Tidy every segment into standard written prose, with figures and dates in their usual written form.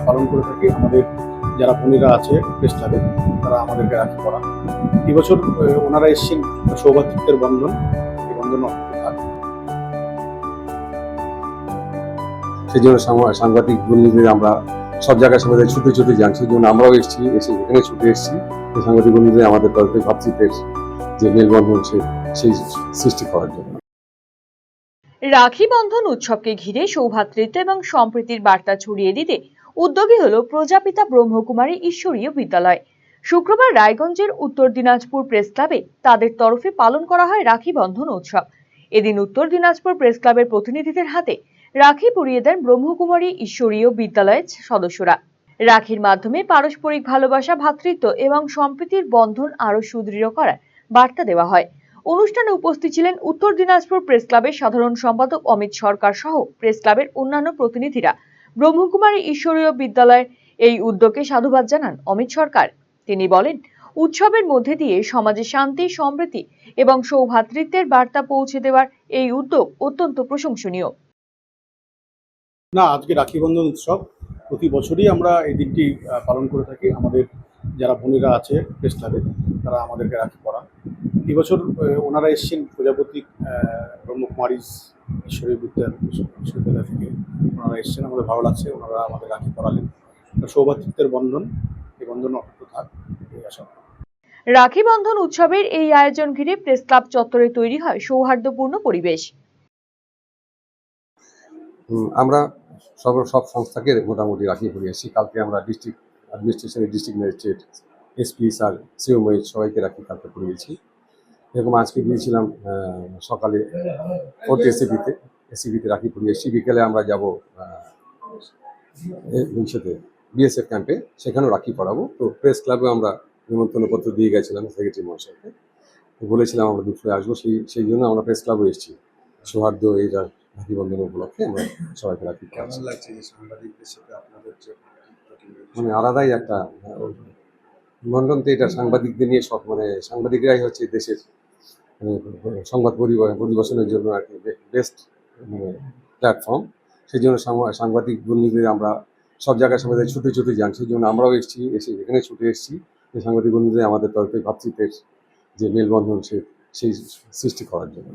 পালন করে থাকি। আমাদের যারা বোনেরা আছে প্রেস ক্লাবে, তারা আমাদেরকে রাখি পড়া। এবছর ওনারা এসেছেন সৌভাতৃত্বের বন্ধন, এই বন্ধন অক্ষত থাকবে। সেই জন্য সাংবাদিক বন্ধুদের আমরা সব জায়গায় সবাই ছুটে ছুটে যান, সেই জন্য আমরাও এসেছি, এখানে ছুটে এসেছি সাংবাদিক বন্ধুদের আমাদের তরফে ভাতৃত্বের যে মেলবন্ধন সেই সৃষ্টি করার জন্য। রাখি বন্ধন উৎসবকে ঘিরে সৌভ্রাতৃত্ব এবং সম্প্রীতির বার্তা ছড়িয়ে দিতে উদ্যোগী হলো প্রজাপিতা ব্রহ্মকুমারী ঈশ্বরীয় বিদ্যালয়। শুক্রবার রায়গঞ্জের উত্তর দিনাজপুর প্রেস ক্লাবে তাদের তরফে পালন করা হয় রাখি বন্ধন উৎসব। এদিন উত্তর দিনাজপুর প্রেস ক্লাবের প্রতিনিধিদের হাতে রাখি পরিয়ে দেন ব্রহ্মকুমারী ঈশ্বরীয় বিদ্যালয়ের সদস্যরা। রাখির মাধ্যমে পারস্পরিক ভালোবাসা, ভ্রাতৃত্ব এবং সম্প্রীতির বন্ধন আরো সুদৃঢ় করার বার্তা দেওয়া হয়। অনুষ্ঠানে উপস্থিত ছিলেন উত্তর দিনাজপুর প্রেস ক্লাবের সাধারণ সম্পাদক অমিত সরকার সহ প্রেস ক্লাবের অন্যান্য প্রতিনিধিরা। ব্রহ্মকুমারী ঈশ্বরীয় বিদ্যালয়ের এই উদ্যোগে সাধুবাদ জানান অমিত সরকার। তিনি বলেন, উৎসবের মধ্যে দিয়ে সমাজে শান্তি, সম্প্রীতি এবং সৌভ্রাতৃত্বের বার্তা পৌঁছে দেওয়ার এই উদ্যোগ অত্যন্ত প্রশংসনীয়। আজকে রাখি বন্ধন উৎসব প্রতি বছরই আমরা এই দিনটি পালন করে থাকি। আমাদের যারা বোনেরা আছে প্রেস ক্লাবে, তারা আমাদেরকে রাখি পড়া। এবছর ওনারা এসেছেন প্রজাপতি ব্রহ্মকুমারী ঈশ্বরীয় বিশ্ববিদ্যালয় থেকে। ওনারা এসেছেন, আমাদের ভালো লাগছে, ওনারা আমাদের রাখি পড়ালেন। সৌভাতৃত্বের বন্ধন, এই বন্ধন অক্ষত থাক, এই আশা। রাখি বন্ধন উৎসবের এই আয়োজন ঘিরে প্রেস ক্লাব চত্বরে তৈরি হয় সৌহার্দ্যপূর্ণ পরিবেশ। আমরা সব সংস্থাকে মোটামুটি রাখি পড়িয়েছি। কালকে আমরা ডিস্ট্রিক্ট অ্যাডমিনিস্ট্রেশনের district magistrate, SP sir, CO Mohit সবাইকে রাখি কালকে পড়িয়েছি। এরকম আজকে গিয়েছিলাম সকালে এসিবিতে রাখি পড়িয়েছি। বিকেলে আমরা যাব বিএসএফ ক্যাম্পে, সেখানেও রাখি পড়াবো। তো প্রেস ক্লাবে আমরা নিমন্ত্রণপত্র দিয়ে গেছিলাম সেক্রেটারি মহাশয়কে, বলেছিলাম আমরা দুপুরে আসবো, সেই জন্য আমরা প্রেস ক্লাবে এসেছি। সৌহার্দ্য এই রাখি বন্ধন উপলক্ষে আমরা সবাইকে রাখি পড়াচ্ছি। মানে আলাদাই একটা বন্ধন। তো এটা সাংবাদিকদের নিয়ে সব, মানে সাংবাদিকরাই হচ্ছে দেশের সংবাদ পরিবেশনের জন্য আর কি বেস্ট প্ল্যাটফর্ম। সেই জন্য সাংবাদিক বন্ধুদের আমরা সব জায়গায় সবাই ছুটে ছুটে যান, সেই জন্য আমরাও এসেছি, এখানে ছুটে এসেছি সাংবাদিক বন্ধুদের আমাদের তরফে ভাতৃত্বের যে মেলবন্ধন সেই সৃষ্টি করার জন্য।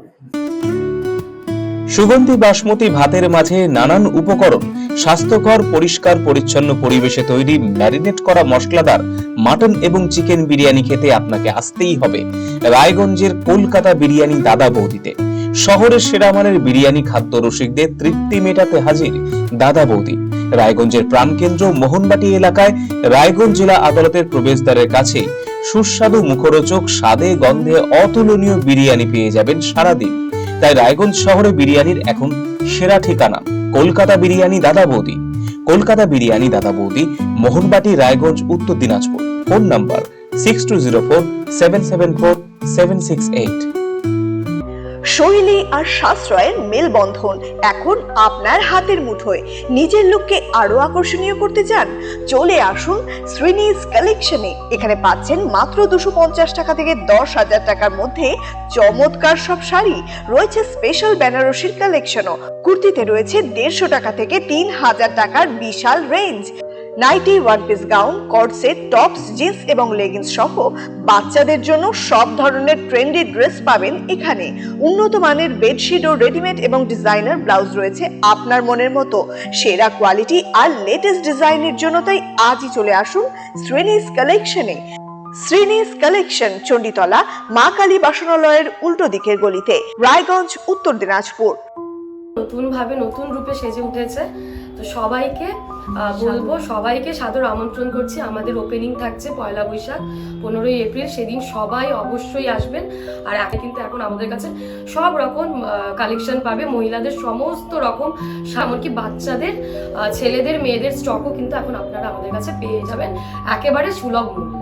সুগন্ধি বাসমতি ভাতের মাঝে নানান উপকরণ, স্বাস্থ্যকর, পরিষ্কার পরিচ্ছন্ন পরিবেশে তৈরি ম্যারিনেট করা মশলাদার মাটন এবং চিকেন বিরিয়ানি খেতে আপনাকে আসতেই হবে রায়গঞ্জের কলকাতা বিরিয়ানি দাদা বৌদিতে। শহরের সেরা মানের বিরিয়ানি খাদ্য রসিকদের তৃপ্তি মেটাতে হাজির দাদা বৌদি। রায়গঞ্জের প্রাণকেন্দ্র মোহনবাটি এলাকায় রায়গঞ্জ জেলা আদালতের প্রবেশদ্বারের কাছে সুস্বাদু, মুখরোচক, স্বাদে গন্ধে অতুলনীয় বিরিয়ানি পেয়ে যাবেন সারাদিন। তাই রায়গঞ্জ শহরে বিরিয়ানির এখন সেরা ঠিকানা কলকাতা বিরিয়ানি দাদা বৌদি। কলকাতা বিরিয়ানি দাদা বৌদি, মোহনবাটি, রায়গঞ্জ, উত্তর দিনাজপুর। Phone number 6204774768। শৈলী আর সাশ্রয়ের মেলবন্ধন এখন আপনার হাতের মুঠোয়। নিজের লুককে আরো আকর্ষণীয় করতে চান? চলে আসুন শ্রীনিজ কালেকশনে। এখানে পাচ্ছেন মাত্র 250 টাকা থেকে 10,000 টাকার মধ্যে চমৎকার সব শাড়ি। রয়েছে স্পেশাল বেনারসির কালেকশনও। কুর্তিতে রয়েছে 150 টাকা থেকে 3,000 টাকার বিশাল range. Nighty, one piece gown, cot set, tops, jeans এবং লেগিংস সহ বাচ্চাদের জন্য সব ধরনের ট্রেন্ডি ড্রেস পাবেন এখানে। উন্নত মানের বেডশিট ও রেডিমেড এবং ডিজাইনার ব্লাউজ রয়েছে আপনার মনের মতো। সেরা কোয়ালিটি আর লেটেস্ট ডিজাইনের জন্য তাই আজই চলে আসুন শ্রীনিজ কালেকশনে। শ্রীনিজ কালেকশন, চণ্ডীতলা, মা কালী বাসনালয়ের উল্টো দিকের গলিতে, রায়গঞ্জ, উত্তর দিনাজপুর। নতুন ভাবে নতুন রূপে সেজে উঠেছে, তো সবাইকে বলবো, সবাইকে সাদর আমন্ত্রণ করছি। আমাদের ওপেনিং থাকছে 1 বৈশাখ 15ই এপ্রিল, সেদিন সবাই অবশ্যই আসবেন। আর কিন্তু এখন আমাদের কাছে সব রকম কালেকশন পাবে, মহিলাদের সমস্ত রকম, এমনকি বাচ্চাদের, ছেলেদের, মেয়েদের স্টকও কিন্তু এখন আপনারা আমাদের কাছে পেয়ে যাবেন একেবারে সুলভ মূল্যে।